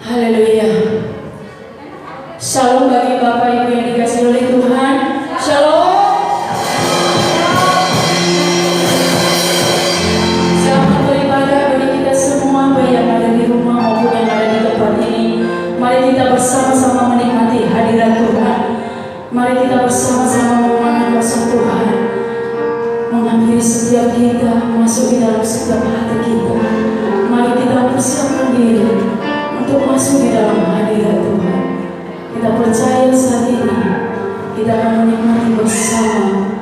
Haleluya. Shalom bagi Bapak Ibu yang dikasihi oleh Tuhan. Shalom. Selamat beribadah bagi kita semua, baik yang ada di rumah maupun yang ada di tempat ini. Mari kita bersama-sama menikmati hadirat Tuhan. Mari kita bersama-sama memandang kuasa Tuhan menghampiri setiap kita, masuk di dalam setiap hati kita. Mari kita persiapkan diri untuk masuk di dalam hadirat Tuhan. Kita percaya saat ini kita akan menikmati bersama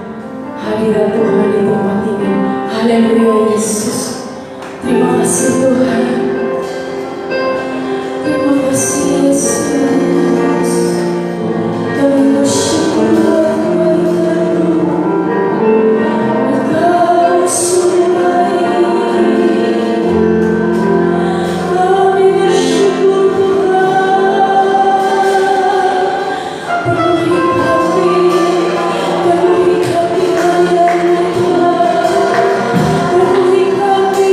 hadirat Tuhan di tempat ini. Haleluya Yesus. Terima kasih Tuhan. Terima kasih Yesus. Kami bersyukur kepadamu. Engkau sungguh baik. Kami bersyukur Tuhan. Penuhi kami ayat Tuhan. Penuhi kami.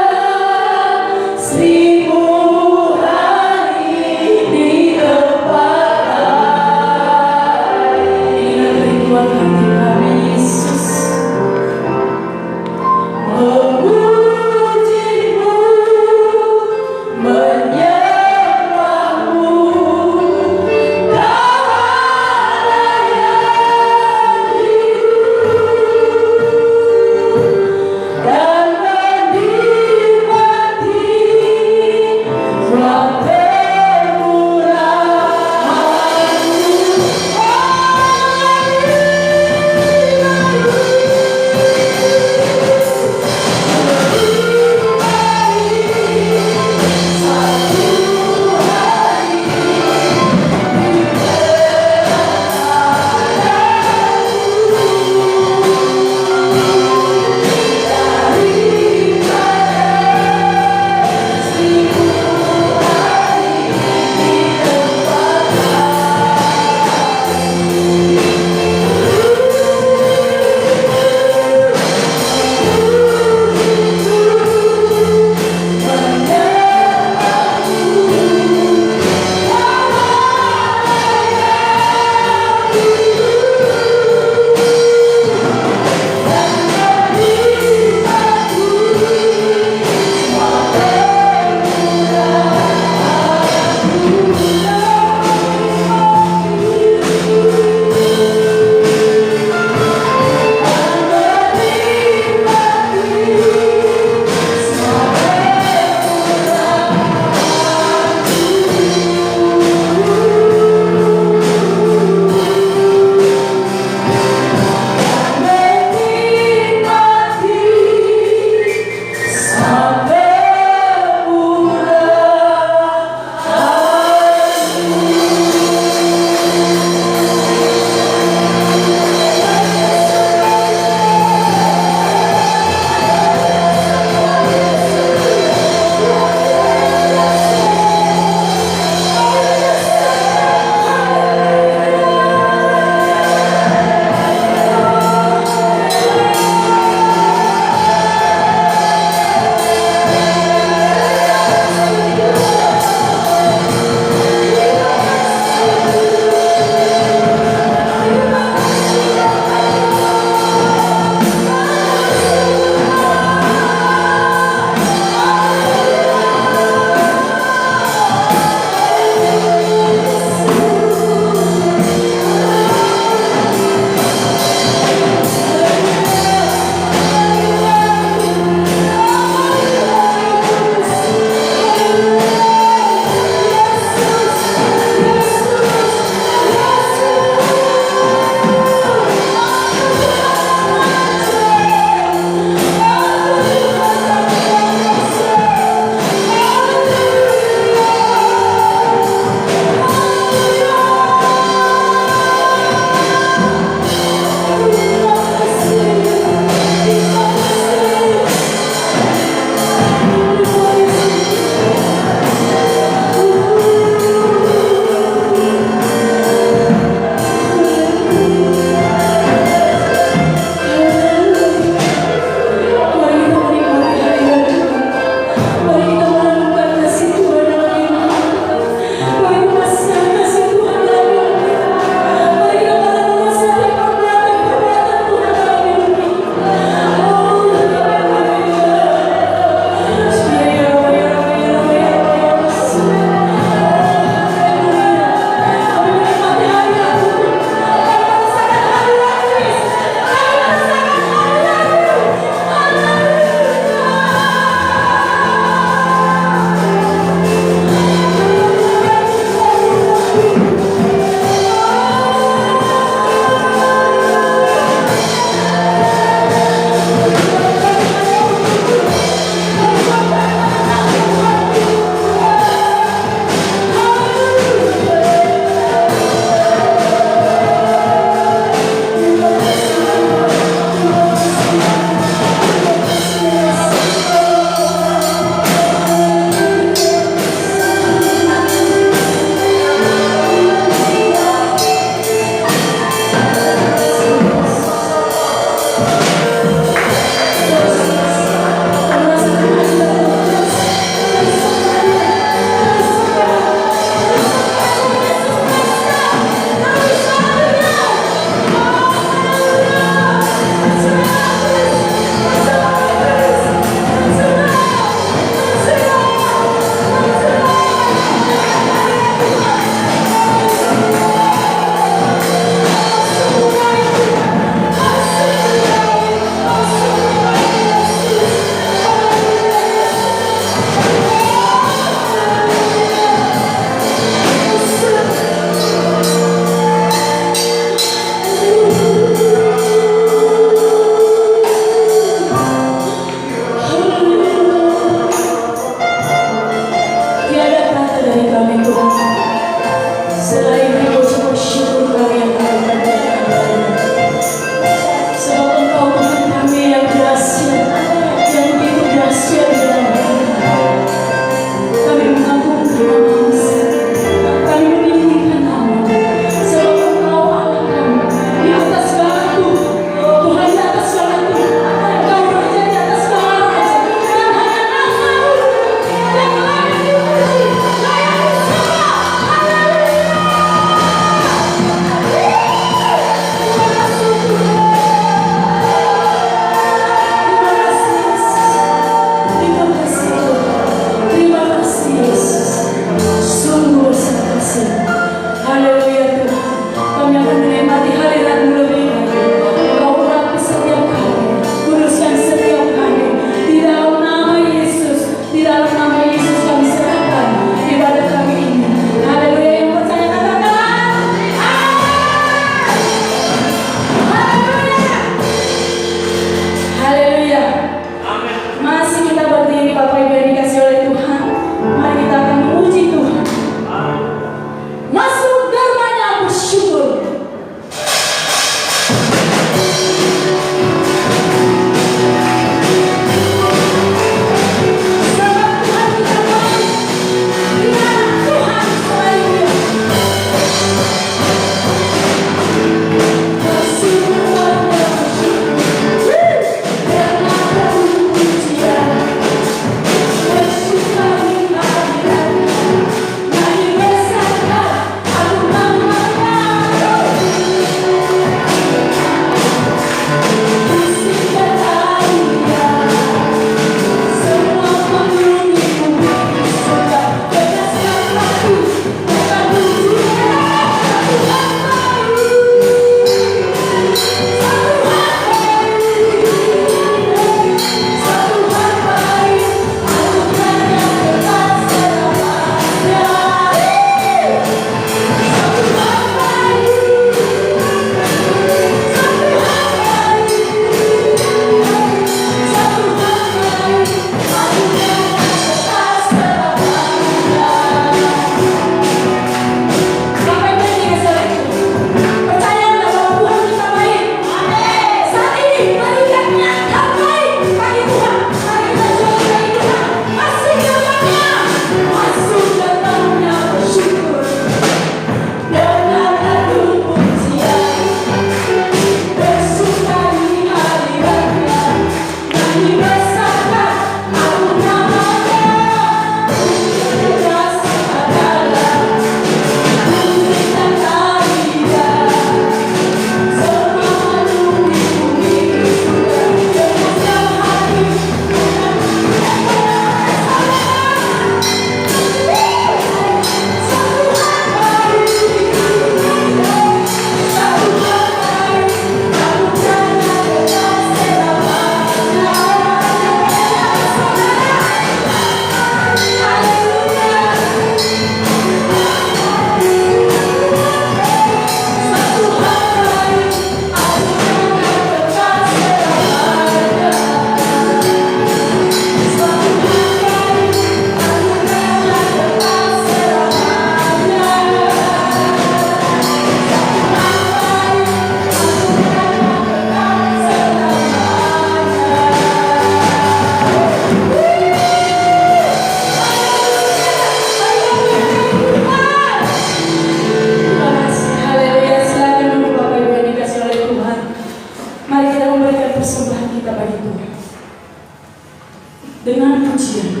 dengan pujian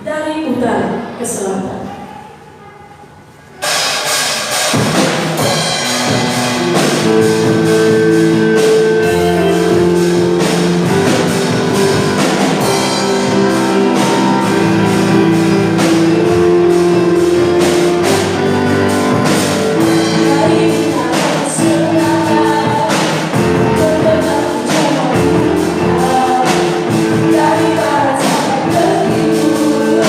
dari utara ke selatan. Dari barat sampai ke timur,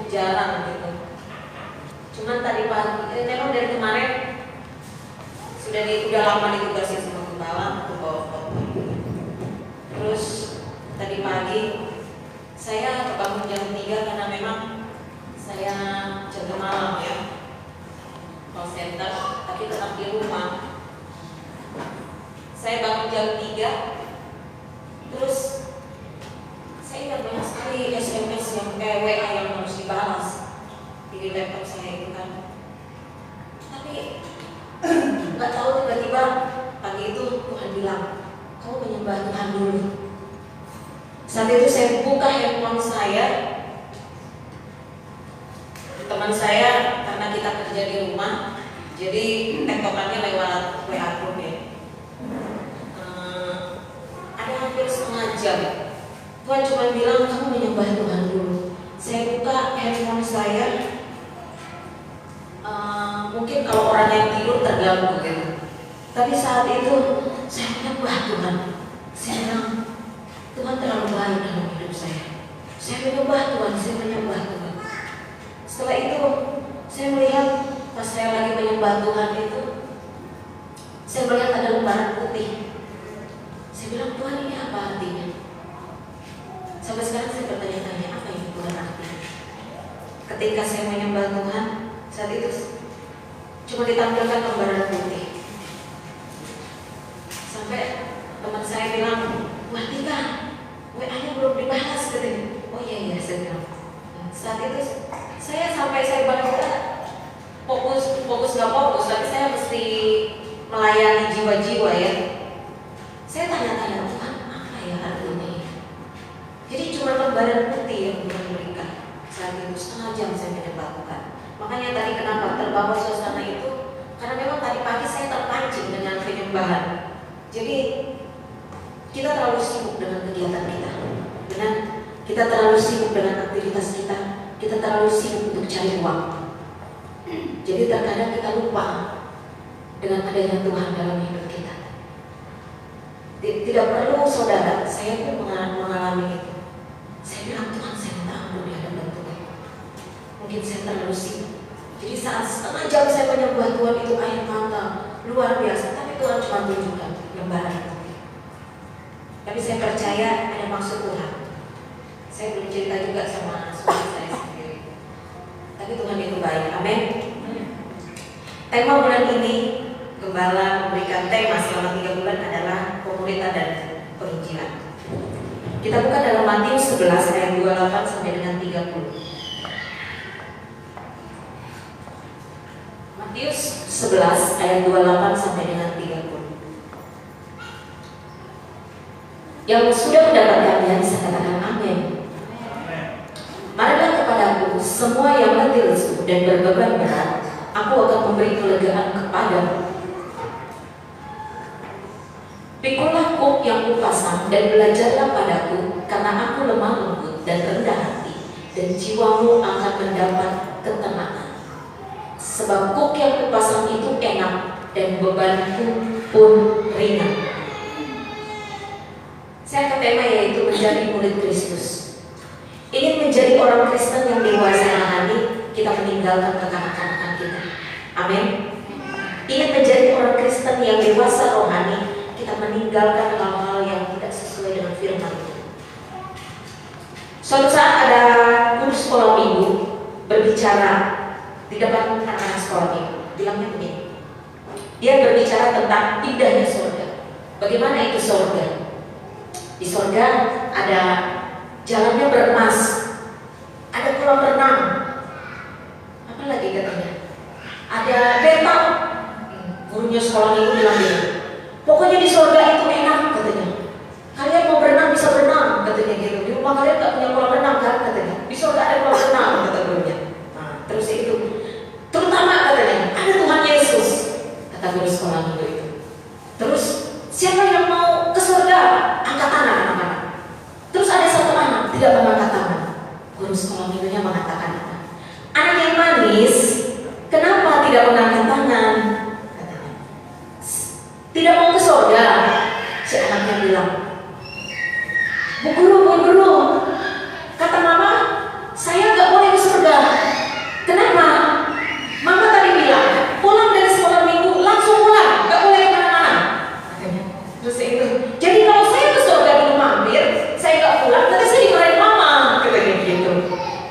jarang gitu. Cuman tadi pagi, memang dari kemarin udah lama ditugasin sama gembala untuk bawa foto. Terus tadi pagi saya kebangun jam 3 karena memang saya jaga malam ya, call center, tapi tetap di rumah. Saya bangun jam 3, terus saya ingat banyak sekali SMS yang WA yang harus dibalas di laptop saya itu kan. Tapi nggak tahu tiba-tiba pagi itu Tuhan bilang, kamu menyembah Tuhan dulu. Saat itu saya buka handphone saya, teman saya karena kita kerja di rumah, jadi tektokannya lewat WA group ya. Ada hampir setengah jam. Tuhan cuma bilang kamu menyembah Tuhan dulu. Saya buka handphone saya, mungkin kalau orang yang tidur terganggu gitu. Tapi saat itu saya menyembah Tuhan. Saya bilang Tuhan terlalu baik dalam hidup saya. Saya menyembah Tuhan, saya menyembah Tuhan. Setelah itu saya melihat pas saya lagi menyembah Tuhan itu, saya melihat ada lembaran putih. Saya bilang Tuhan ini apa artinya? Sampai sekarang saya bertanya-tanya apa ini Tuhan artinya. Ketika saya menyembah Tuhan, saat itu cuma ditampilkan lembaran putih. Sampai teman saya bilang, wah Tika, WA-nya belum dibalas katanya. Oh iya saya bilang. Saat itu saya sampai saya baca fokus nggak fokus, tapi saya mesti melayani jiwa-jiwa ya. Saya tanya-tanya Tuhan apa ya artinya? Jadi cuma lembaran putih yang Tuhan berikan. Saat itu setengah jam saya menyembah Tuhan. Makanya tadi kenapa terbawa suasana itu? Karena memang tadi pagi saya terpancing dengan penyembahan. Jadi kita terlalu sibuk dengan kegiatan kita, kita terlalu sibuk dengan aktivitas kita terlalu sibuk untuk cari uang. Jadi terkadang kita lupa dengan adanya Tuhan dalam hidup kita. Tidak perlu saudara, saya pun mengalami itu. Saya bilang Tuhan, saya minta ampun di hadapan Tuhan. Mungkin saya terlalu sibuk. Jadi saat setengah jam saya menyembah Tuhan itu air mata luar biasa. Tapi Tuhan cuma tunjukkan lembaran itu. Tapi saya percaya ada maksud Tuhan. Saya belum cerita juga sama suami saya sendiri. Tapi Tuhan itu baik. Amin. Tema bulan ini Gembala memberikan tema selama 3 bulan adalah pemerintah dan penginjilan. Kita buka dalam Matius 11 ayat 28 sampai dengan 30. Matius 11 ayat 28 sampai dengan 30. Yang sudah mendapatkannya bisa katakan amin. Marilah kepadaku semua yang letih lesu dan berbeban berat, aku akan memberi kelegaan kepadamu. Pikulah kuk yang kupasang dan belajarlah padaku, karena aku lemah lembut dan rendah hati, dan jiwamu akan mendapat ketenangan. Sebab kuk yang kupasang itu enak dan bebanku pun ringan. Saya ke tema yaitu menjadi murid Kristus. Ingin menjadi orang Kristen yang dewasa rohani, kita meninggalkan kekanak-kanakan kita. Amin. Ingin menjadi orang Kristen yang dewasa rohani, kita meninggalkan hal-hal yang tidak sesuai dengan firman Tuhan. Suatu saat ada guru sekolah minggu berbicara di depan anak-anak sekolah minggu, bilangnya begini. Dia berbicara tentang indahnya surga. Bagaimana itu surga? Di surga ada jalannya beremas, ada kolam renang, apa lagi katanya? Ada betah. Gurunya sekolah minggu bilang gini, pokoknya di surga itu enak katanya. Kalian mau berenang bisa berenang katanya gitu. Di rumah kalian nggak punya kolam renang kan katanya. Di surga ada kolam renang kata gurunya. Nah, terus itu, terutama katanya ada Tuhan Yesus kata guru sekolah minggu itu. Terus siapa yang mau ke surga? Angkat tangan anak-anak. Terus ada satu anak tidak mengangkat tangan. Guru sekolah minggunya mengatakan apa? Anak yang manis, kenapa tidak mengangkat tangan? Katanya. Tidak mau ke surga. Si anaknya bilang, Bu guru, kata mama, saya nggak boleh ke surga.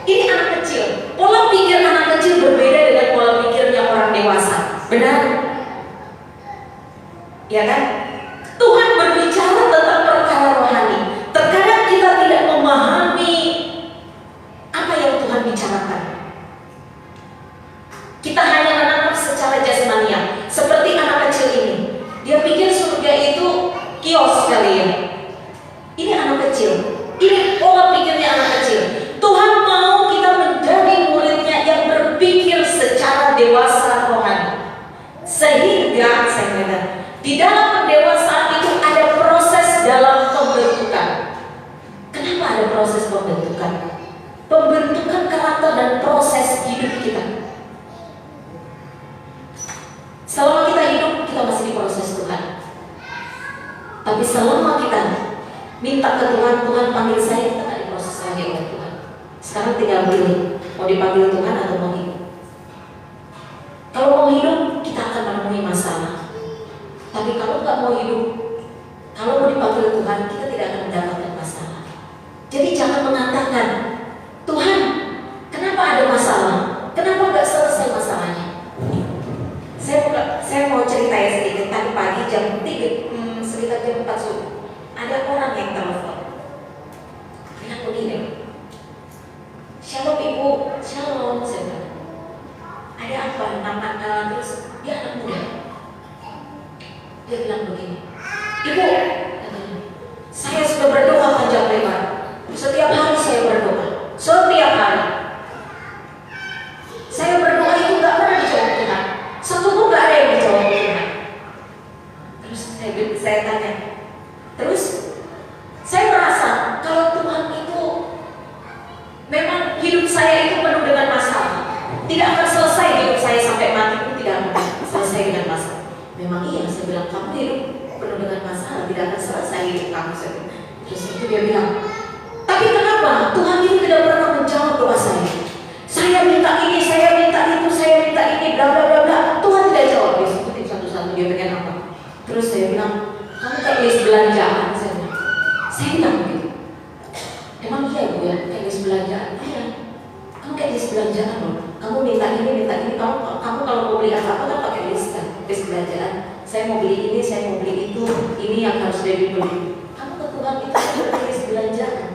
Ini anak kecil. Pola pikir anak kecil berbeda dengan pola pikirnya orang dewasa. Benar? Ya kan? Tuhan berbicara tentang perkara rohani. Terkadang kita tidak memahami apa yang Tuhan bicarakan. Kita hanya menangkap secara jasmania. Seperti anak kecil ini. Dia pikir surga itu kios kali ya. Ini anak kecil. Ini pola pikirnya anak kecil. Tuhan mau kita menjadi muridnya yang berpikir secara dewasa rohani. Sehingga saya katakan, di dalam pendewasaan itu ada proses dalam pembentukan. Kenapa ada proses pembentukan? Pembentukan karakter dan proses hidup kita. Selama kita hidup, kita masih diproses Tuhan. Tapi selama kita minta ke Tuhan, Tuhan panggil saya, kita tidak diproses lagi oleh Tuhan. Sekarang tinggal pilih, mau dipanggil Tuhan atau mau hidup. Kalau mau hidup, kita akan menemui masalah. Tapi kalau nggak mau hidup, kalau mau dipanggil Tuhan, kita tidak akan mendapatkan masalah. Jadi jangan mengatakan, Tuhan, kenapa ada masalah? Kenapa nggak selesai masalahnya? Saya mau cerita ya sedikit. Tadi pagi jam 3, sekitar jam 4 subuh, ada orang yang telepon. Bilang begini, Shalom Ibu, Shalom. Saya bilang, ada apa? Terus dia anak muda. Dia bilang begini, Ibu, saya sudah berdoa panjang lebar. Setiap hari saya berdoa. Setiap hari. Saya berdoa itu nggak pernah dijawab Tuhan. Satu pun nggak ada yang dijawab Tuhan. Terus saya tanya. Terus saya merasa kalau Tuhan itu memang hidup saya itu penuh dengan masalah. Tidak akan selesai hidup saya sampai mati pun tidak akan selesai dengan masalah. Memang iya, saya bilang kamu hidup penuh dengan masalah, tidak akan selesai hidup kamu. Terus itu dia bilang, tapi kenapa Tuhan itu tidak pernah menjawab doa saya? Saya minta ini, saya minta itu, saya minta ini, bla bla bla bla. Tuhan tidak jawab. Dia sebutin satu-satu, dia pengen apa? Terus saya bilang, kamu kayak list belanjaan. Saya bilang begitu. Emang iya Bu ya, kayak list belanjaan? Iya. Kamu kayak list belanjaan loh. Kamu minta ini. Kamu kalau mau beli apa kan pakai list kan, list belanjaan. Saya mau beli ini, saya mau beli itu. Ini yang harus dibeli. Kamu ke Tuhan itu seperti list belanjaan.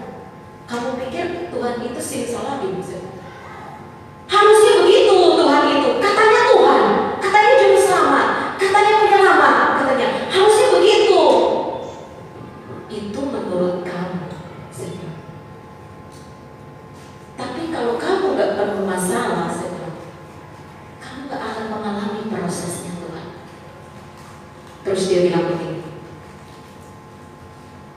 Kamu pikir Tuhan itu simsalabim? Harusnya begitu Tuhan itu. Katanya Tuhan, katanya juru selamat, katanya penyelamat, katanya harusnya begitu. Itu menurut kamu. Tapi kalau kamu gak penuh masalah, kamu gak akan mengalami prosesnya Tuhan. Terus dia bilang begini,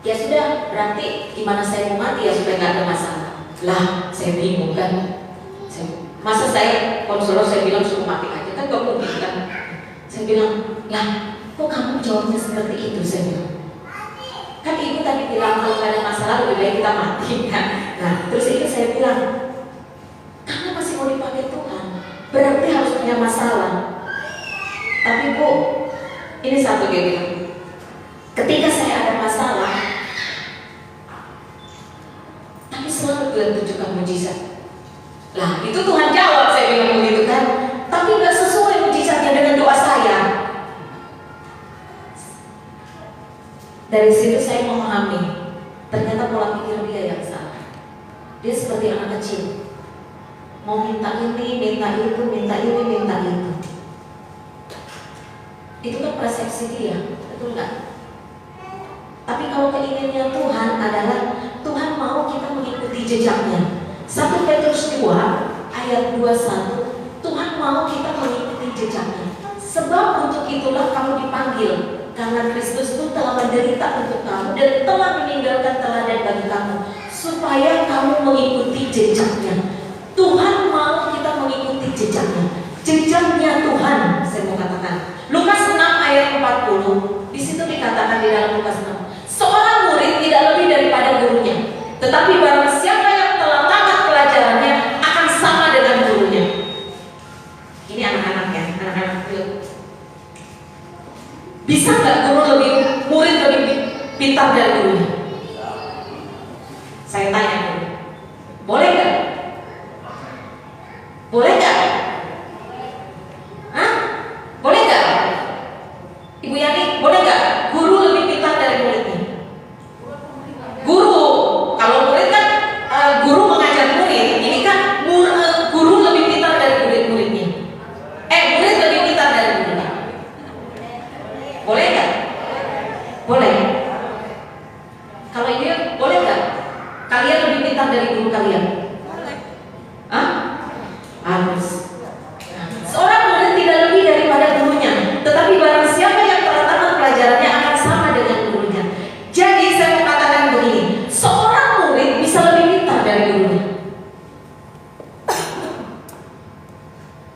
ya sudah, berarti gimana saya mau mati ya supaya gak ada masalah. Lah, saya bingung kan. Masa saya konselor saya bilang suruh mati aja, kan gak mungkin kan. Saya bilang, lah kok kamu jawabnya seperti itu? Saya bilang, kan ibu tadi bilang kalau gak ada masalah lebih baik kita mati kan. Nah terus itu saya bilang, kamu masih mau dipakai Tuhan, berarti harus punya masalah. Tapi Bu, ini satu dia bilang, ketika saya ada masalah, tapi selalu Tuhan tunjukkan mujizat. Lah itu Tuhan jawab, saya bilang begitu kan. Tapi gak sesuai mujizatnya dengan doa saya. Dari situ saya memahami, ternyata pola pikir dia yang salah. Dia seperti anak kecil, mau minta ini, minta itu, minta ini, minta itu. Itu kan persepsi dia, betul nggak? Tapi kalau keinginannya Tuhan adalah Tuhan mau kita mengikuti jejaknya. 1 Petrus 2 ayat 21, Tuhan mau kita mengikuti jejaknya. Sebab untuk itulah kamu dipanggil, karena Kristus pun telah menderita untuk kamu dan telah meninggalkan teladan bagi kamu, supaya kamu mengikuti jejaknya. Tuhan mau kita mengikuti jejaknya. Jejaknya Tuhan, saya mau katakan. Lukas 6 ayat 40, di situ dikatakan di dalam Lukas 6, seorang murid tidak lebih daripada gurunya, tetapi barang siapa yang telah tamat pelajarannya akan sama dengan gurunya. Ini anak-anak ya, anak-anak kecil. Bisa nggak murid lebih pintar dari gurunya? Saya tanya dulu, boleh nggak?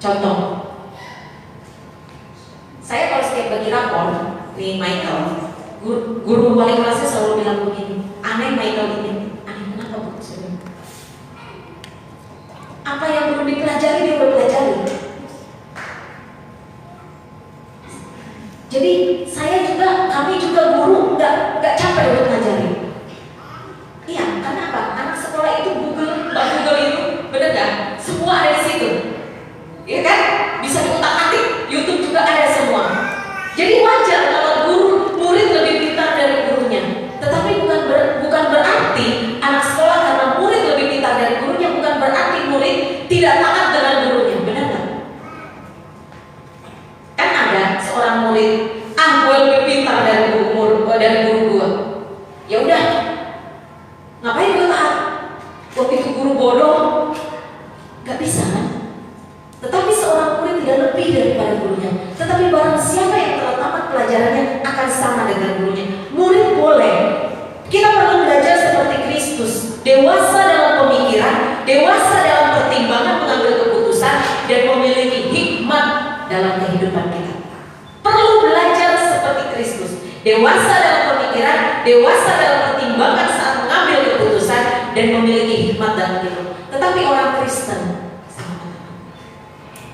Contoh, saya kalau setiap bagi rapor nih Michael, guru wali kelasnya selalu bilang begini, aneh Michael ini, aneh kenapa Bu? Apa yang belum dipelajari dia belum pelajari. Jadi kami juga guru nggak capek untuk pelajari. Iya, karena apa? Anak sekolah itu Google itu bener kan? Semua ada di situ, ya kan? Bisa diutak-atik, YouTube juga ada semua. Jadi wajar kalau murid lebih pintar dari gurunya. Tetapi bukan berarti anak sekolah karena murid lebih pintar dari gurunya, bukan berarti murid tidak taat dengan gurunya, benar nggak? Kan ada seorang murid, gue lebih pintar dari guru gue. Ya udah, ngapain gue taat? Waktu itu guru bodoh, nggak bisa kan? Tetapi seorang murid tidak lebih daripada gurunya. Tetapi barang siapa yang telah tamat pelajarannya akan sama dengan gurunya. Murid boleh. Kita perlu belajar seperti Kristus, dewasa dalam pemikiran, dewasa dalam pertimbangan mengambil keputusan, dan memiliki hikmat dalam kehidupan kita. Perlu belajar seperti Kristus, dewasa dalam pemikiran, dewasa dalam pertimbangan saat mengambil keputusan, dan memiliki hikmat dalam hidup. Tetapi orang Kristen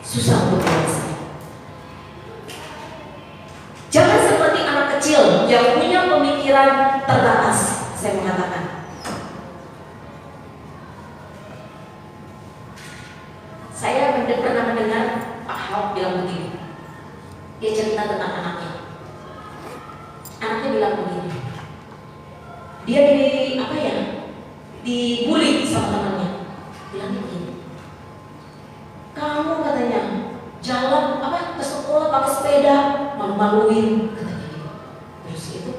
susah untuk dewasa. Jangan seperti anak kecil yang punya pemikiran terbatas. Saya mengatakan, saya pernah mendengar Pak Ahok bilang begini. Dia cerita tentang anaknya. Anaknya bilang begini. Dia dibully sama temannya. Bilang begini. Kamu katanya jalan ke sekolah pakai sepeda, malu-maluin katanya gitu. Terus itu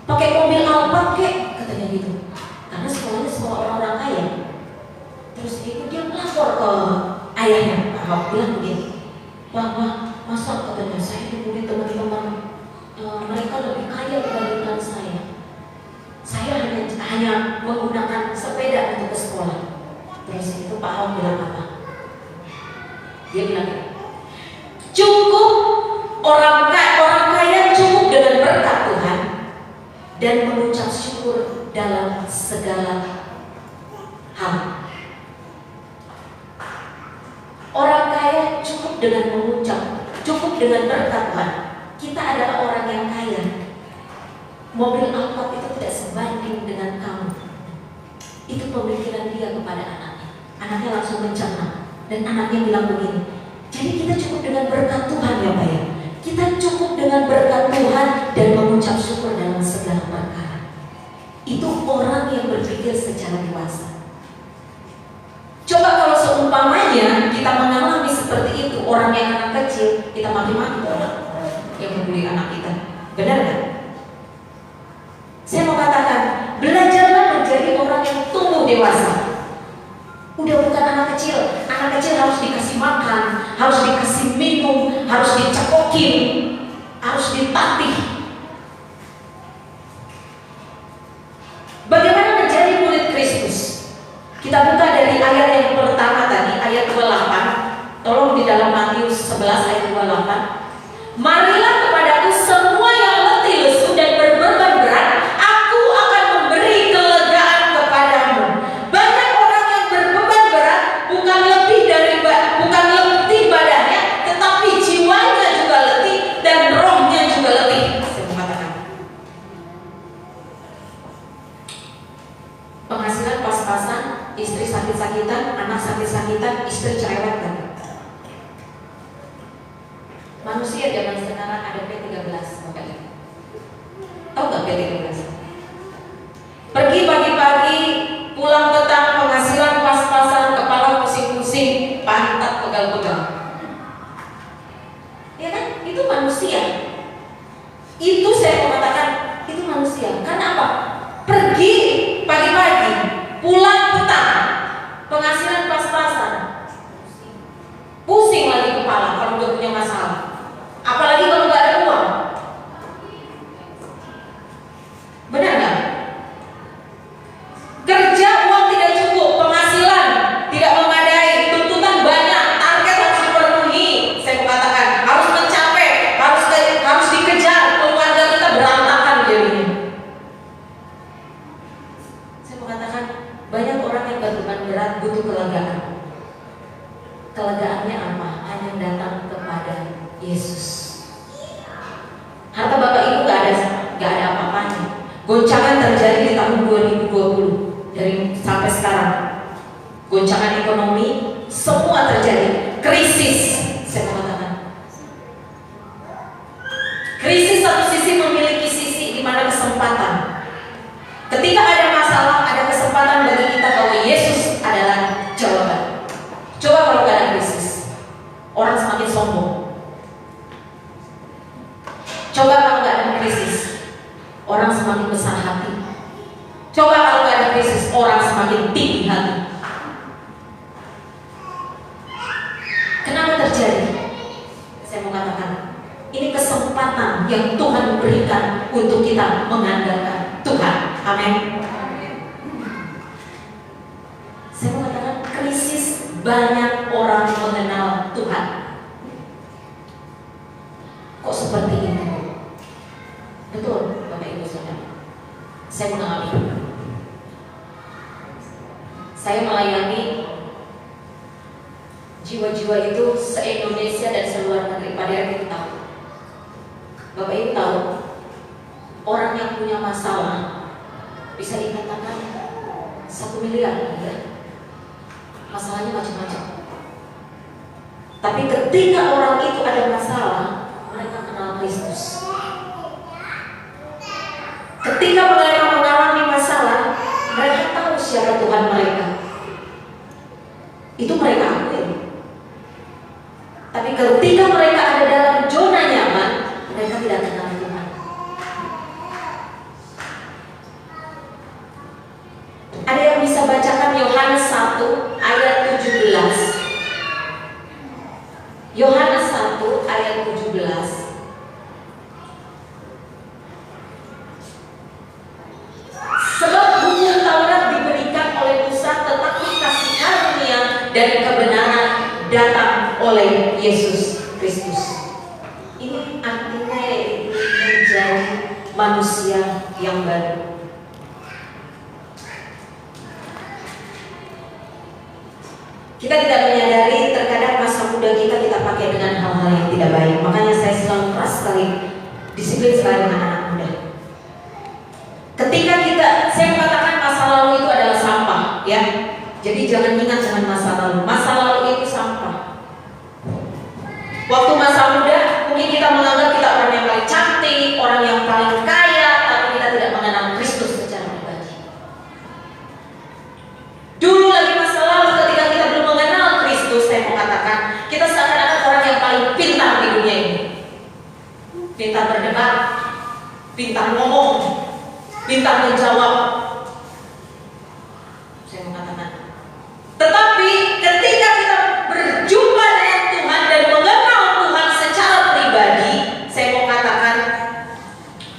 pakai mobil Alphard kek katanya gitu. Karena sekolahnya sekolah orang-orang kaya. Terus itu dia melapor ke ayahnya. Pak Ahok bilang begini, Wah, masa katanya saya dibully teman-teman mereka lebih kaya dibandingkan saya. Saya hanya menggunakan sepeda untuk ke sekolah. Terus itu Pak Ahok bilang apa? Dia bilang, cukup orang kaya cukup dengan berkat Tuhan dan mengucap syukur dalam segala hal. Orang kaya cukup dengan mengucap, cukup dengan berkat Tuhan. Kita adalah orang yang kaya. Mobil Alphard itu tidak sebanding dengan kamu. Itu pemikiran dia kepada anaknya. Anaknya langsung mencerna. Dan anaknya bilang begini, jadi kita cukup dengan berkat Tuhan ya Pak ya. Kita cukup dengan berkat Tuhan dan mengucap syukur dalam segala perkara. Itu orang yang berpikir secara dewasa. Coba kalau seumpamanya kita mengalami seperti itu, orang yang anak kecil, kita maki-maki orang yang membuli anak kita. Benar kan? Saya mau katakan, belajarlah menjadi orang yang tumbuh dewasa. Udah bukan anak kecil harus dikasih makan, harus dikasih minum, harus dicekokin, harus ditatih. Bagaimana menjadi murid Kristus? Kita buka dari ayat yang pertama tadi, ayat 28. Tolong di dalam Matius 11 ayat 28. Marilah kepadaku semua yang letih lesu dan berbeban berat, aku akan memberi kelegaan kepadamu. Banyak orang yang berbeban berat bukan letih badannya, tetapi jiwanya juga letih dan rohnya juga letih. Saya mengatakan, penghasilan pas-pasan, istri sakit-sakitan, anak sakit-sakitan, istri cerewet. Manusia zaman sekarang ada P13, Bapak Ibu. Tahu nggak P13? Pergi pagi-pagi, pulang petang, penghasilan pas-pasan, kepala pusing-pusing, pantat pegal-pegal. Ya kan? Itu manusia. Itu saya mengatakan, itu manusia. Karena apa? Pergi pagi-pagi, pulang petang, penghasilan pas-pasan, pusing lagi kepala kalau udah punya masalah. Apalagi kalau nggak ada uang. Benar nggak? Kerja uang tidak cukup, penghasilan tidak memadai, tuntutan banyak, kita butuh kelegaan. Kelegaannya apa? Hanya datang kepada Yesus. Harta Bapak Ibu gak ada apa-apanya. Goncangan terjadi di tahun 2020 dari sampai sekarang. Goncangan ekonomi, semua terjadi. Krisis, saya mau katakan. Krisis satu sisi memiliki sisi di mana kesempatan. Ketika ada masalah, ada kesempatan bagi kita bahwa Yesus adalah jawaban. Coba kalau gak ada krisis, orang semakin sombong. Coba kalau gak ada krisis, orang semakin besar hati. Coba kalau gak ada krisis, orang semakin tinggi hati. Kenapa terjadi? Saya mau katakan, ini kesempatan yang Tuhan berikan untuk kita mengandalkan Tuhan. Amin. Saya mau katakan, krisis banyak orang mengenal Tuhan. Kok seperti ini? Betul, Bapak Ibu Saudara. Saya mengalami. Saya melayani jiwa-jiwa itu se-Indonesia dan seluar negeri. Pada kita tahu. Bapak Ibu tahu, orang yang punya masalah bisa dikatakan 1 miliar ya. Masalahnya macam-macam. Tapi ketika orang itu ada masalah, mereka kenal Kristus. Ketika mereka mengalami masalah, mereka tahu siapa Tuhan mereka. Itu mereka akui. Tapi ketika mereka ada dalam zona nyaman, mereka tidak kenal Tuhan. Ada yang bisa bacakan Yohanes 1 ayat 17. Yohanes 1 ayat 17. Sebab hukum Taurat diberikan oleh Musa, tetapi kasih karunia dan kebenaran datang oleh Yesus Kristus. Ini artinya menjadi manusia yang baru. Kita tidak menyadari terkadang masa muda kita pakai dengan hal-hal yang tidak baik. Makanya saya selalu keras sekali, disiplin sekali dengan anak muda. Ketika saya mengatakan masa lalu itu adalah sampah, ya. Jadi jangan ingat dengan masa lalu. Masa lalu itu sampah. Waktu masa muda, mungkin kita menganggap kita orang yang paling cantik, orang yang paling kaya, tapi kita tidak mengenal Kristus secara pribadi. Dulu lagi masa lalu, ketika kita belum mengenal Kristus, saya mau katakan, kita seakan-akan orang yang paling pintar di dunia ini. Pintar berdebat, pintar ngomong, pintar menjawab. Saya mau katakan. Tetapi ketika kita berjumpa dengan Tuhan dan mengenal Tuhan secara pribadi, saya mau katakan,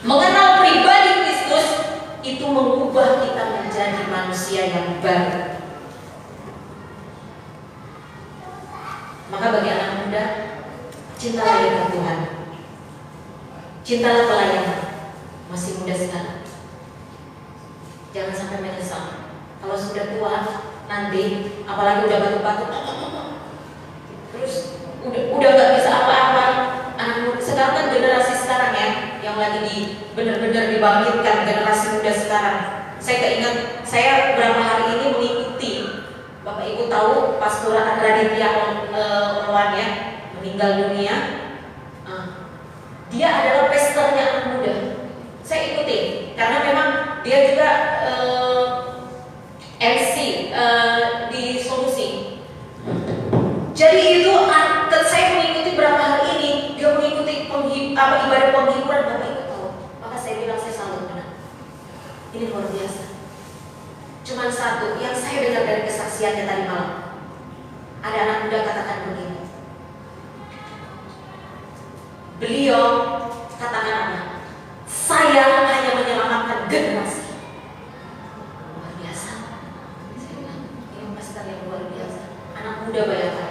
mengenal pribadi Kristus itu mengubah kita menjadi manusia yang baru. Maka bagi anak muda, cintalah dengan Tuhan. Cintalah pelayanan. Masih muda sekarang. Jangan sampai menyesal. Kalau sudah tua nanti, apalagi udah batuk-batuk, terus udah nggak bisa apa-apa. Anak muda sekarang kan generasi sekarang ya, yang lagi benar-benar dibangkitkan generasi muda sekarang. Saya keingat, saya beberapa hari ini mengikuti. Bapak Ibu tahu Pastor Raditya Olwan ya, meninggal dunia. Dia adalah pastornya anak muda. Saya ikuti karena memang dia juga MC di Solusi. Jadi itu saya mengikuti berapa hari ini, dia mengikuti ibadah penghiburan. Bapak Ibu tahu, maka saya bilang saya salut benar. Ini luar biasa. Cuman satu yang saya dengar dari kesaksiannya tadi malam, ada anak muda katakan begini. Beliau katakan apa? Saya hanya menyelamatkan generasi. Luar biasa. Saya bilang, ini pastor yang luar biasa. Anak muda bayangkan,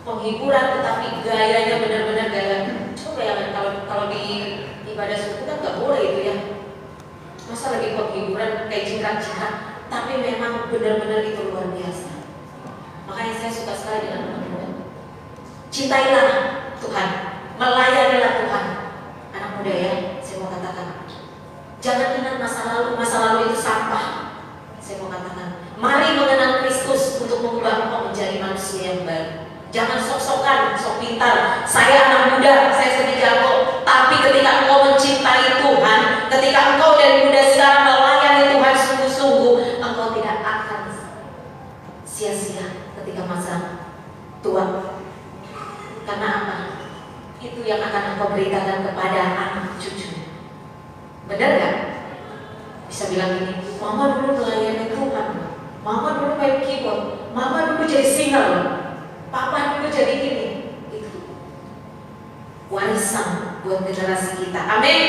penghiburan tetapi gayanya benar-benar gaya. Coba ya kalau di ibadah suku kan nggak boleh itu ya. Masa lagi penghiburan kayak jingkrak-jingkrak, tapi memang benar-benar itu luar biasa. Cintailah Tuhan, melayanilah Tuhan. Anak muda ya, saya mau katakan, jangan ingat masa lalu itu sampah. Saya mau katakan, mari mengenal Kristus untuk mengubah engkau menjadi manusia yang baru. Jangan sok-sokan, sok pintar. Saya anak muda, saya sedih jago. Tapi ketika engkau mencintai Tuhan, ketika engkau dari muda sekarang melayani Tuhan sungguh-sungguh, engkau tidak akan sia-sia ketika masa tua. Karena apa? Itu yang akan engkau beritakan kepada anak cucu. Benar gak? Bisa bilang gini, mama dulu melayani Tuhan, mama dulu main keyboard, mama dulu jadi singer, papa dulu jadi gini. Itu warisan buat generasi kita. Amin.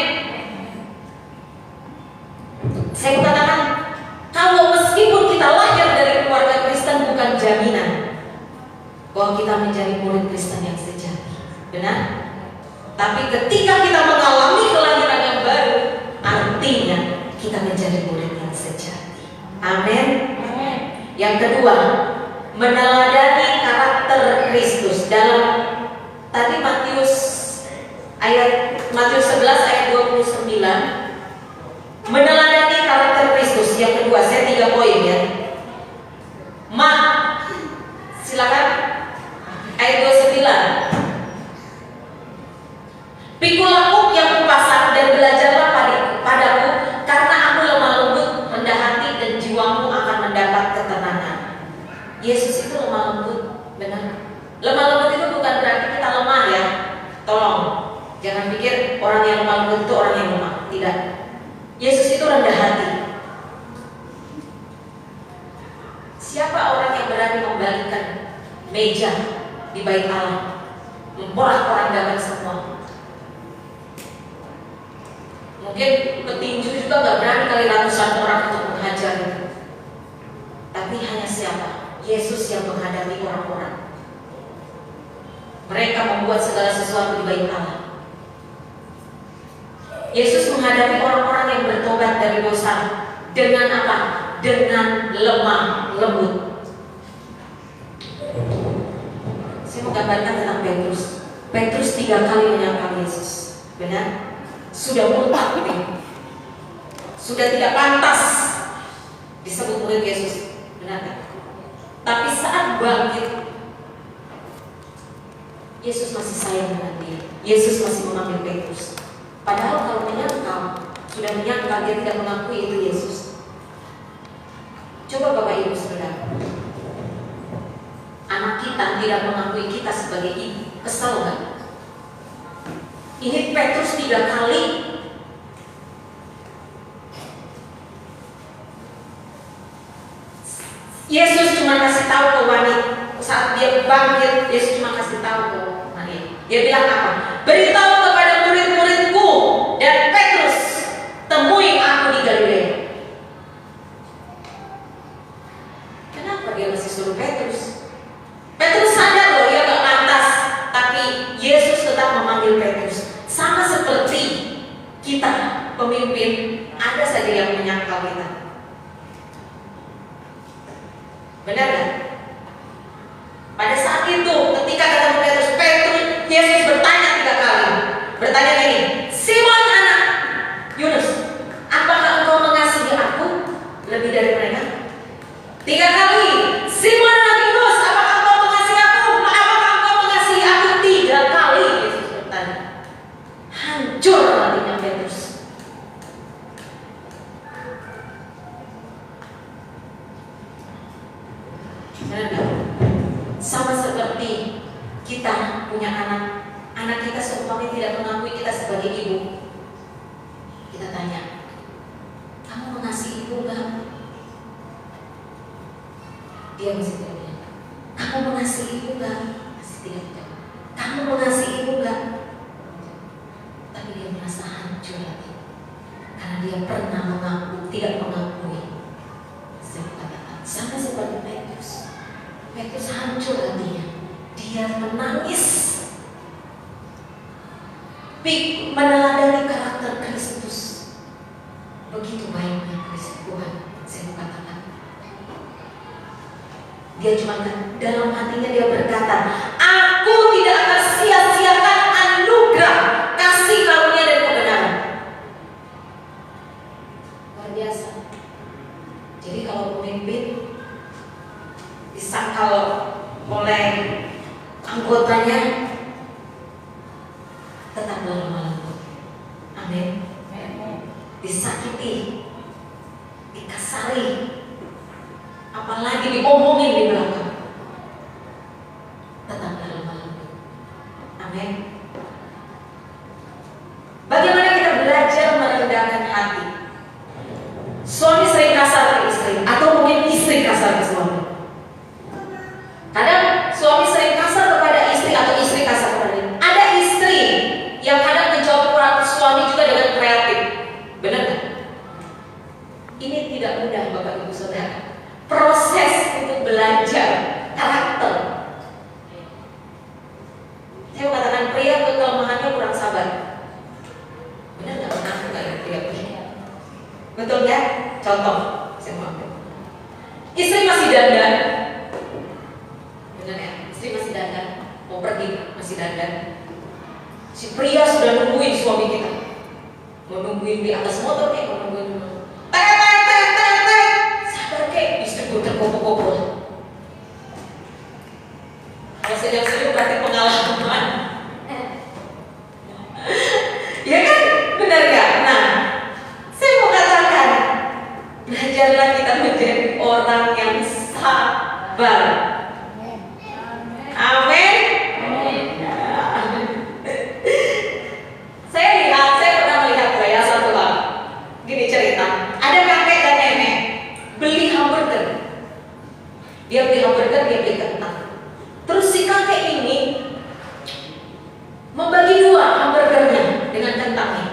Saya katakan, kalau meskipun kita lahir dari keluarga Kristen, bukan jaminan bahwa kita menjadi murid Kristen yang sejati. Benar? Tapi ketika kita mengalami kelahiran yang baru, artinya kita menjadi murid yang sejati. Amin. Yang kedua, meneladani karakter Kristus. Dalam tadi Matius 11 ayat 29, meneladani karakter Kristus. Yang kedua, saya 3 poin ya. Silakan ayat 29. Pikul aku yang kupasang dan belajarlah padaku, karena aku lemah lembut, rendah hati, dan jiwamu akan mendapat ketenangan. Yesus itu lemah lembut, benar. Lemah lembut itu bukan berarti kita lemah ya. Tolong, jangan pikir orang yang lemah lembut itu orang yang lemah. Tidak. Yesus itu rendah hati. Siapa orang yang berani membalikkan meja di bait Allah, memporak-porandakan semua? Mungkin petinju juga nggak berani kali ratusan orang untuk menghajar itu. Tapi hanya siapa? Yesus yang menghadapi orang-orang. Mereka membuat segala sesuatu di bait Allah. Yesus menghadapi orang-orang yang bertobat dari dosa dengan apa? Dengan lemah lembut. Saya mau gambarkan tentang Petrus. Petrus 3 kali menyangkal Yesus. Benar? Sudah murtad, sudah tidak pantas disebut murid Yesus. Benar kan? Tapi saat bangkit, Yesus masih sayang dengan dia. Yesus masih memanggil Petrus. Padahal kalau sudah menyangkal, dia tidak mengakui itu Yesus. Coba Bapak Ibu saudara, anak kita tidak mengakui kita sebagai ibu, kesal nggak? Ini Petrus 3 kali. Yesus cuma kasih tahu ke wanita saat dia bangkit. Yesus cuma kasih tahu ke Maria. Dia bilang apa? Beritahu kepada murid-muridku dan Petrus, temui aku di Galilea. Kenapa dia masih suruh Petrus? Petrus sadar loh ya gak pantas, tapi Yesus tetap memanggil Petrus. Sama seperti kita pemimpin, ada saja yang menyangkal kita. Benar kan? Pada saat itu, ketika ketemu Petrus, Yesus bertanya 3 kali. Bertanya gini, Simon anak Yunus, apakah engkau mengasihi aku lebih dari mereka? 3 kali, Simon anak Yunus, apakah engkau mengasihi aku? Apakah engkau mengasihi aku? 3 kali Yesus bertanya. Hancur hatinya Petrus. Sama seperti kita punya anak kita seumpamanya tidak mengakui kita sebagai ibu. Kita tanya, kamu mengasihi ibu enggak? Dia masih tidak bilang. Kamu mengasihi ibu enggak? Masih tidak jawab. Kamu mengasihi ibu enggak? Tapi dia merasa hancur hati karena dia pernah mengaku tidak mengakui. Saya katakan sama seperti Petrus. Petrus hancur hatinya. Dia menangis. Meneladani karakter Kristus. Begitu baiknya Kristus Tuhan. Saya mau katakan. Dia cuma dalam hatinya dia berkata, Aku tidak akan sia-siakan anugerah kasih karunia dan kebenaran. Luar biasa. Jadi kalau pemimpin disangkal oleh anggotanya, tetap lemah lembut. Amin. Disakiti, dikasari, apalagi diomongin di belakang, tetaplah lemah lembut. Amin. Bagaimana kita belajar merendahkan hati? Suami sering kasar ke istri, atau mungkin istri kasar ke suami. Kadang suami sering kasar kepada istri atau istri kasar kepada dia. Ada istri yang kadang menjawab suami juga dengan kreatif. Benar kan? Ini tidak mudah Bapak Ibu Saudara. Proses untuk belajar karakter. Saya katakan pria kelemahannya kurang sabar. Benar nggak? Pernah nggak ya pria? Betul ya? Contoh, saya mau ambil. Istri masih dandan. Benar ya? Istri masih dandan. Mau pergi masih dandan. Si pria sudah nungguin suami kita. Mau nungguin di atas motor nih, mau nungguin sabar kek, istri gue tergopoh-gopoh. Kalau sedang-sedang berarti pengalaman. Ya kan? Benar gak? Nah, saya mau katakan, belajarlah kita menjadi orang yang sabar. Amin. Saya pernah melihat ya satu hal. Gini cerita, ada kakek dan nenek beli hamburger. Dia beli hamburger, dia beli kentang. Terus si kakek ini membagi dua hamburgernya dengan kentangnya.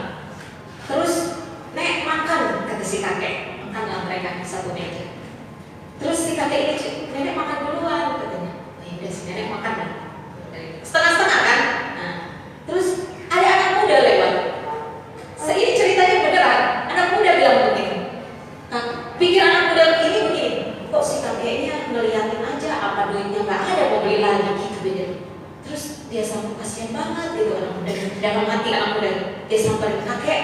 Terus nek makan, kata si kakek, makanlah mereka di satu meja. Terus si kakek ini, nenek makan duluan katanya. Oh ya udah, si nenek makan lah. Setengah-setengah kan? Nah, terus ada anak muda lewat. Ini ceritanya beneran. Anak muda bilang begini. Nah, pikir anak muda ini begini. Kok si kakeknya ngeliatin aja, apa duitnya nggak ada, mau beli lagi gitu beda. Terus dia sampai kasihan banget itu anak muda. Dalam hati anak muda, dia sampai kakek.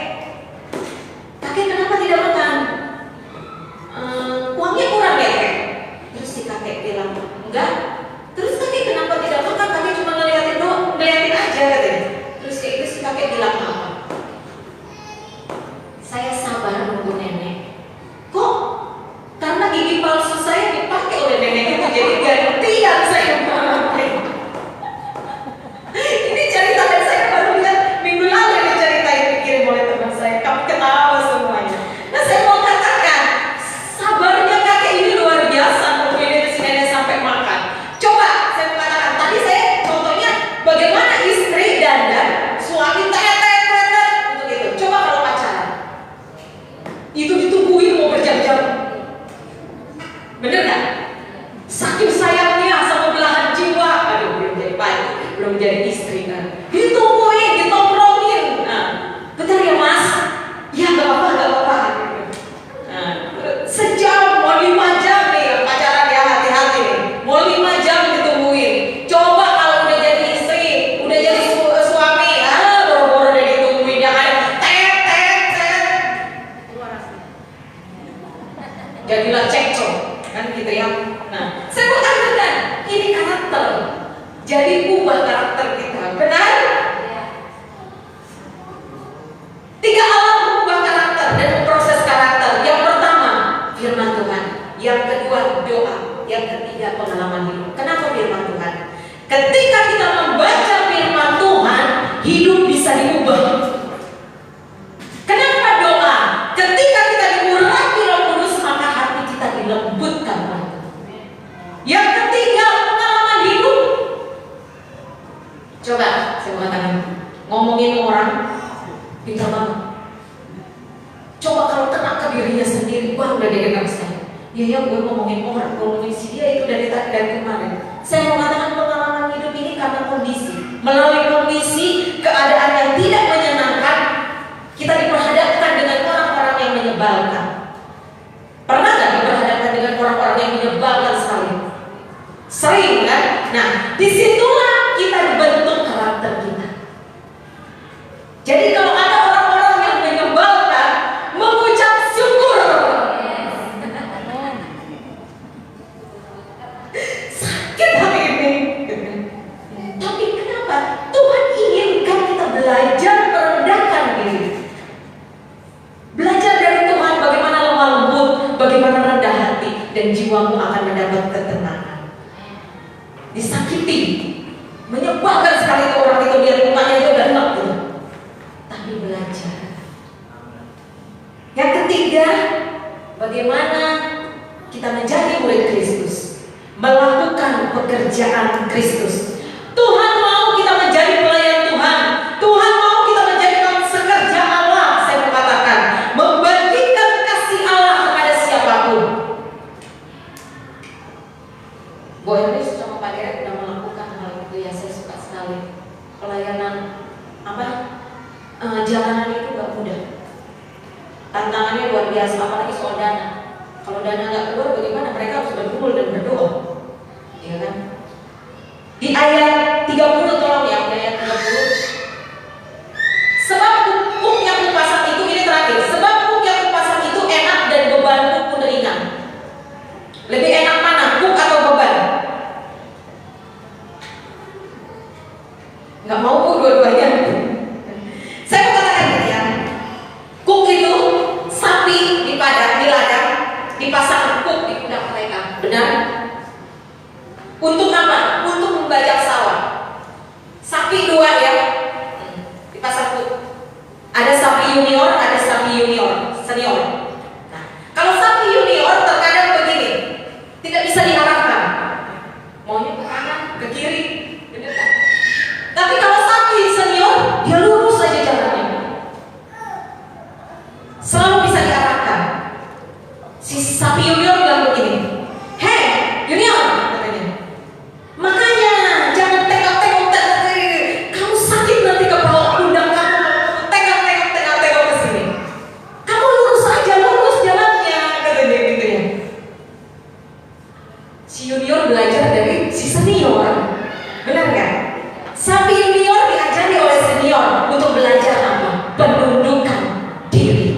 Kakek kenapa tidak makan? Uangnya kurang ya kakek. Terus si kakek bilang enggak. Terus kakek kenapa tidak makan? Kakek cuma ngeliatin doang, ngeliatin aja katanya. Terus kayak itu si kakek bilang apa? Saya sabar nunggu nenek. Kok? Karena gigi palsu saya dipakai oleh nenek itu, jadi gantian saya memakai. Ini cerita dan saya baru lihat minggu lalu ini cerita yang dikirim oleh teman saya. Kamu ketawa semuanya. Nah saya mau katakan, sabarnya kakek ini luar biasa nungguin si nenek sampai makan. Coba saya mau katakan, tadi saya contohnya bagaimana istri dandan, suami tetet untuk itu. Coba kalau pacaran, itu ditungguin mau berjam-jam. Bener gak? Saking sayangnya sama belahan jiwa. Aduh, belum jadi baik, belum jadi istri kan. Ditungguin, ditongkrongin. Nah, bentar ya mas. Ya gak apa-apa. Nah, sejam, mau 5 jam nih pacaran ya, hati-hati nih. Mau 5 jam ditungguin. Coba kalau udah jadi istri, udah jadi suami, boro-boro udah ditungguin. Yang ada tet. Jadilah cekcok. Kan gitu ya. Nah, saya mau katakan ini karakter. Jadi ubah karakter kita. Benar? 3 alat mengubah karakter dan memproses karakter. Yang pertama, firman Tuhan. Yang kedua, doa. Yang ketiga, pengalaman hidup. Kenapa firman Tuhan? Ketika kita membaca firman Tuhan, hidup bisa diubah. Kenapa doa? Ketika kita diurapi Roh Kudus, maka hati kita dilembutkan. Yang ketiga, pengalaman hidup. Coba saya mengatakan, ngomongin orang pintar banget. Coba kalau kena ke dirinya sendiri, wah udah dia dengar saya. Ya gue ngomongin orang, ngomongin si dia itu dari kemarin. Saya mau mengatakan pengalaman hidup ini karena kondisi. Melalui kondisi, keadaan yang tidak menyenangkan, kita diperhadapkan dengan orang-orang yang menyebalkan. Pernah gak diperhadapkan dengan orang-orang yang menyebalkan sekali? Sering kan? Nah, disitulah disakiti, menyebalkan sekali ke orang itu, lihat mukanya aja udah enak gitu. Tapi belajar. Yang ketiga, bagaimana kita menjadi murid Kristus, melakukan pekerjaan Kristus. Tuhan mau kita menjadi pelayan Tuhan. Tuhan mau kita menjadi sekerja Allah. Saya mengatakan, membagikan kasih Allah kepada siapapun. Bu Elis sama Pak Derek sudah melakukan hal itu ya, saya suka sekali. Pelayanan jalanan itu gak mudah. Tantangannya luar biasa, apalagi soal dana. Kalau dana nggak keluar, bagaimana? Mereka harus berkumpul dan berdoa, ya kan? Di ayat 30, tolong ya, di ayat 30. Sebab kuk yang kupasang itu, ini terakhir. Sebab kuk yang kupasang itu enak dan bebanku pun ringan. Lebih enak mana, kuk atau beban? Nggak mau kuk dua-duanya. Saya mau katakan gitu ya, kuk itu sapi di ladang dipasang kuk di pundak mereka, benar? Untuk apa? Untuk membajak sawah. Sapi dua ya, dipasang kuk. Ada sapi junior, ada sapi senior. Nah, kalau sapi junior terkadang begini, tidak bisa diarahkan, maunya ke kanan, ke kiri, benar kan? Tapi kalau sapi senior, dia lurus saja jalannya, selalu bisa diarahkan. Si sapi junior bilang begini, "Hei junior," katanya, "makanya jangan tengok-tengok, kamu sakit nanti kepala pundak kamu, tengok ke sini. Kamu lurus aja, lurus jalannya," katanya gitu ya. Si junior belajar dari si senior, benar nggak? Sapi junior diajari oleh senior untuk belajar apa? Penundukan diri.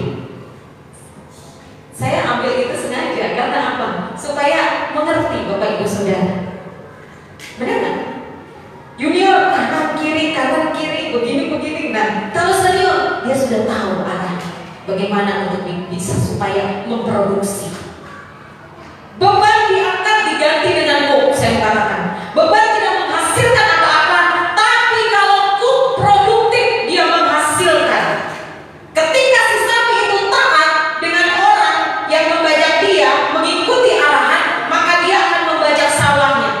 Saya ambil itu sengaja karena apa? Supaya mengerti Bapak Ibu Saudara. Benar kan? Junior kanan kiri, begini. Nah, kalau senior dia sudah tahu arah bagaimana untuk bisa supaya memproduksi. Beban diangkat diganti dengan kuk. Saya mengatakan, beban tidak menghasilkan apa-apa, tapi kalau kuk produktif dia menghasilkan. Ketika si sapi itu taat dengan orang yang membajak dia, mengikuti arahan, maka dia akan membajak sawahnya.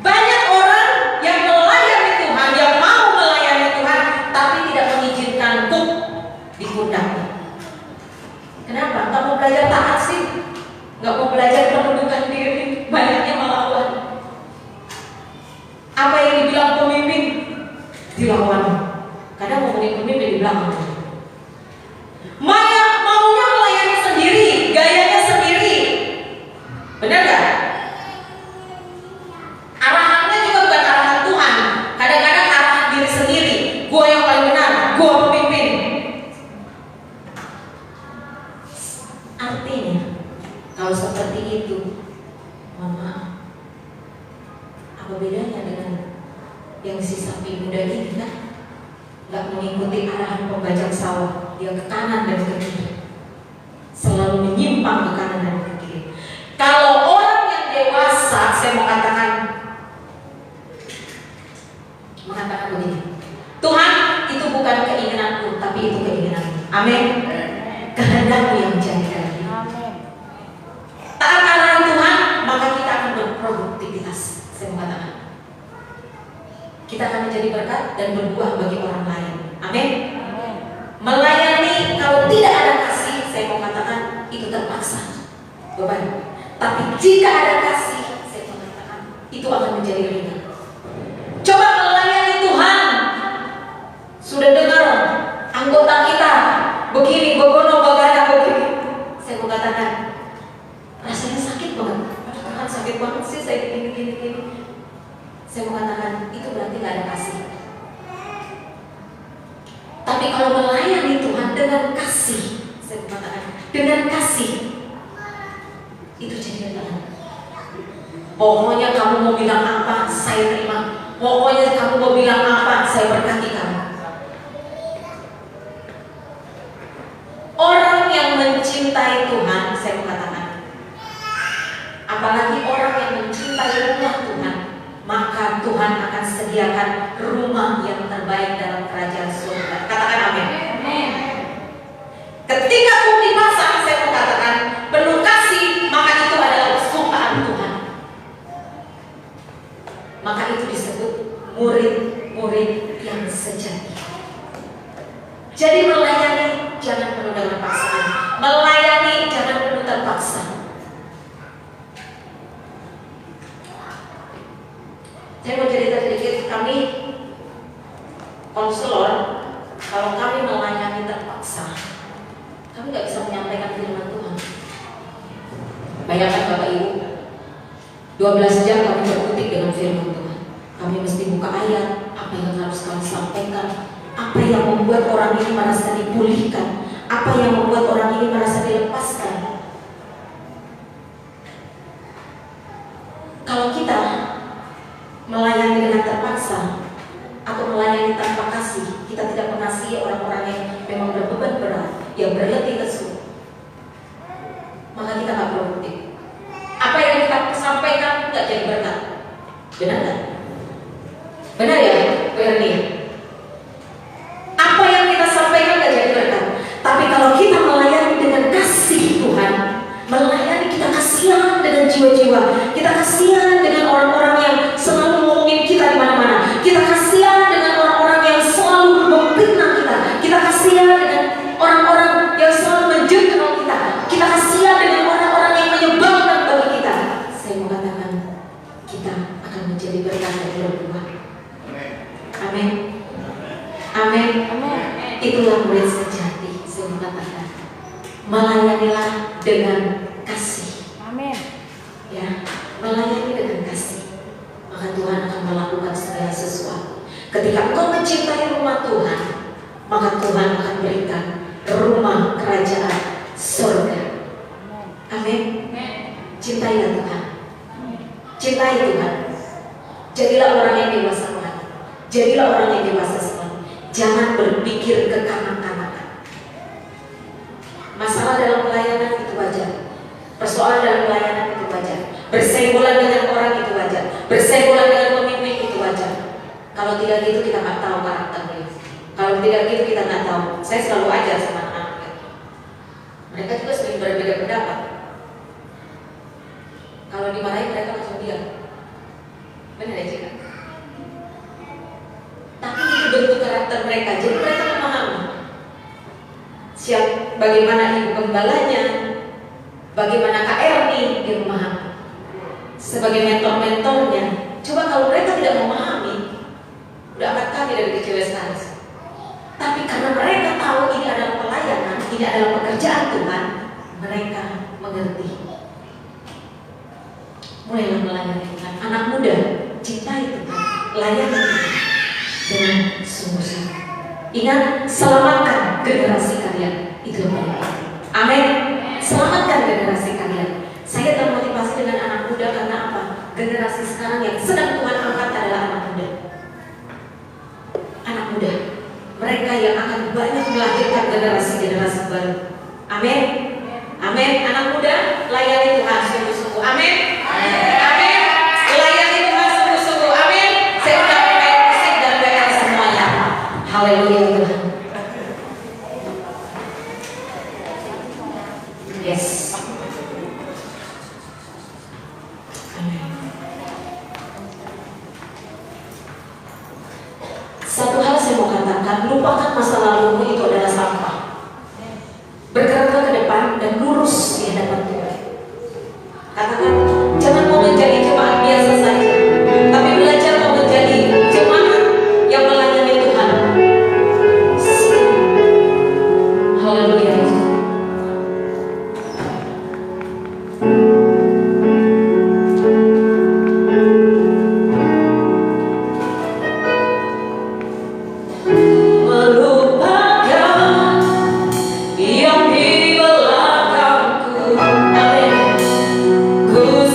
Banyak orang yang melayani Tuhan, yang mau melayani Tuhan, tapi tidak mengizinkan kuk di pundaknya. Kenapa? Nggak mau belajar taat sih, nggak mau belajar penundukan diri, banyaknya melawan. Apa yang dibilang pemimpin dilawan. Kadang ngomongin pemimpin di belakang. Maunya melayani sendiri, gayanya sendiri, benar nggak? Arahannya juga bukan arahan Tuhan. Kadang-kadang arahan diri sendiri. Gua yang paling benar, gua pemimpin. Artinya, kalau seperti itu, mohon maaf, apa bedanya dengan yang si sapi muda ini kan? Gak mengikuti arahan pembajak sawah, dia ke kanan dan ke kiri, selalu menyimpang ke kanan dan ke kiri. Kalau orang yang dewasa, saya mau mengatakan begini, Tuhan, itu bukan keinginanku, tapi itu keinginanmu. Amin. Kehendakmu yang menjadikan. Taat arahan Tuhan, maka kita akan berproduktivitas. Saya mengatakan, kita akan menjadi berkat dan berbuah bagi orang lain. Amin. Melayani kalau tidak ada kasih, saya mau katakan itu terpaksa beban. Tapi jika ada kasih, saya mau katakan itu akan menjadi ringan. Coba melayani Tuhan. Sudah dengar anggota kita begini, begono, bagana, begini. Saya mau katakan rasanya sakit banget. Aduh Tuhan, sakit banget sih saya gini. Saya mau katakan itu berarti gak ada kasih. Tapi kalau melayani Tuhan dengan kasih, saya mau katakan dengan kasih, itu jadi ringan. Pokoknya kamu mau bilang apa, saya terima. Pokoknya kamu mau bilang apa, saya berkati kamu. Orang yang mencintai Tuhan, saya mau katakan, apalagi orang yang mencintai rumah Tuhan, maka Tuhan akan sediakan rumah yang terbaik dalam kerajaan surga. Katakan amin. Ketika kamu dipasang, saya mau katakan penuh kasih, maka itu adalah kesukaan Tuhan. Maka itu disebut murid-murid yang sejati. Jadi melayani jangan penuh dengan paksaan, melayani jangan penuh terpaksa. Saya mau cerita sedikit, kami konselor, kalau kami melayani terpaksa, kami nggak bisa menyampaikan firman Tuhan. Bayangkan Bapak Ibu, 12 jam kami berkutik dengan firman Tuhan. Kami mesti buka ayat, apa yang harus kami sampaikan, apa yang membuat orang ini merasa dipulihkan, apa yang membuat orang ini merasa dilepaskan. Kalau kita melayani dengan terpaksa atau melayani tanpa kasih, kita tidak mengasihi orang-orang yang memang berbeban berat, yang berletih lesu, maka kita nggak produktif. Apa yang kita sampaikan nggak jadi berkat. Benar nggak? Benar ya, Berni? Apa yang kita sampaikan nggak jadi berkat. Tapi kalau kita melayani dengan kasih Tuhan, melayani kita kasihan dengan jiwa-jiwa, kita kasihan dengan orang-orang yang selalu ngomongin kita di mana-mana, kita kasihan dengan orang-orang yang selalu memfitnah kita, kita kasihan dengan orang-orang yang selalu menjengkel kita, kita kasihan dengan orang-orang yang menyebalkan bagi kita. Saya mau katakan, kita akan menjadi berkat dan berbuah. Amin. Amin. Itulah murid sejati. Saya mau katakan, melayanilah dengan kasih. Amin. Ya, melayani dengan kasih, maka Tuhan akan melakukan segala sesuatu. Ketika engkau mencintai rumah Tuhan, maka Tuhan akan berikan rumah kerajaan surga. Amin. Cintailah Tuhan. Cintai Tuhan. Jadilah orang yang dewasa Tuhan. Jadilah orang yang dewasa Tuhan. Jangan berpikir kekanak-kanakan. Masalah dalam pelayanan itu wajar. Persoalan dalam pelayanan itu wajar. Bersenggolan dengan orang itu wajar. Bersenggolan dengan pemimpin itu wajar. Kalau tidak gitu kita nggak tahu karakternya. Kalau tidak gitu kita nggak tahu. Saya selalu ajar sama anak-anak. Mereka juga sering berbeda pendapat. Kalau dimarahin mereka langsung diam. Benar ya Cika? Tapi itu bentuk karakter mereka. Jadi mereka memahami. Siap bagaimana ibu gembalanya, bagaimana Kak Erni dia memahami. Sebagai mentor-mentornya, coba kalau mereka tidak memahami, udah angkat kaki dari kecil lestari. Tapi karena mereka tahu ini adalah pelayanan, ini adalah pekerjaan Tuhan, mereka mengerti. Mulailah melayani Tuhan. Anak muda, cintai Tuhan, layani Tuhan dengan sungguh-sungguh. Ingat, selamatkan generasi kalian. Itu yang paling penting. Amin. Selamatkan generasi kalian. Saya termotivasi dengan anak muda karena apa? Generasi sekarang yang sedang Tuhan angkat adalah anak muda. Anak muda, mereka yang akan banyak melahirkan generasi-generasi baru. Amin. Amin. Anak muda, layani Tuhan sungguh-sungguh. Amin. Amin. Layani Tuhan sungguh-sungguh. Amin. Saya udah main musik dan bayar semuanya. Haleluya Tuhan. Yes. Amin. Satu hal saya mau katakan, lupakan masa lalumu itu adalah sampah. Bergeraklah ke depan dan lurus di hadapan Tuhan. Katakan, jangan mau menjadi jemaat biasa saja, tapi belajar mau menjadi jemaat yang melayani Tuhan. Haleluya. Yang di belakangku, amin. Ku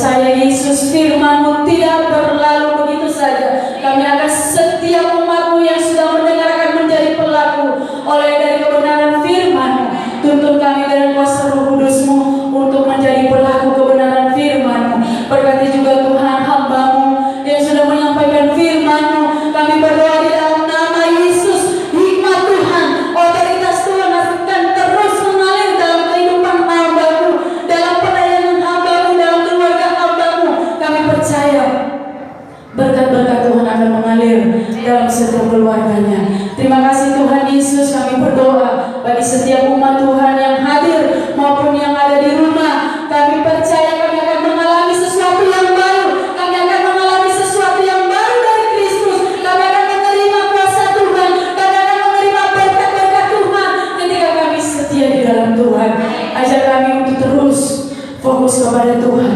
percaya Yesus firman-Mu tidak berlalu begitu saja. Kami akan setiap umat-Mu yang sudah mendengarkan menjadi pelaku oleh dari kebenaran firman-Mu. Tuntun kami dengan kuasa Roh Kudus-Mu untuk menjadi pelaku kebenaran firman-Mu. Berkati juga Tuhan hamba-Mu yang sudah menyampaikan firman-Mu. Kami berdoa di dalam nama Yesus, hikmat Tuhan, otoritas Tuhan akan terus mengalir dalam kehidupan hamba-Mu, dalam pelayanan hamba-Mu, dalam keluarga hamba-Mu. Kami percaya berkat-berkat Tuhan akan mengalir dalam setiap keluarganya. Terima kasih Tuhan Yesus, kami berdoa bagi setiap umat Tuhan yang hadir maupun yang ada di rumah. Kami percaya kami akan mengalami sesuatu yang baru. Kami akan mengalami sesuatu yang baru dari Kristus. Kami akan menerima kuasa Tuhan. Kami akan menerima berkat-berkat Tuhan ketika kami setia di dalam Tuhan. Ajak kami untuk terus fokus kepada Tuhan,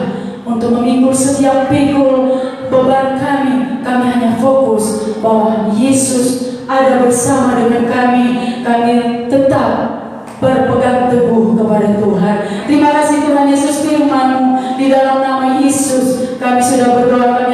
untuk memikul setiap pikul beban kami. Kami hanya fokus bahwa Yesus ada bersama dengan kami. Kami tetap berpegang teguh kepada Tuhan. Terima kasih Tuhan Yesus, firman-Mu di dalam nama Yesus kami sudah berdoa.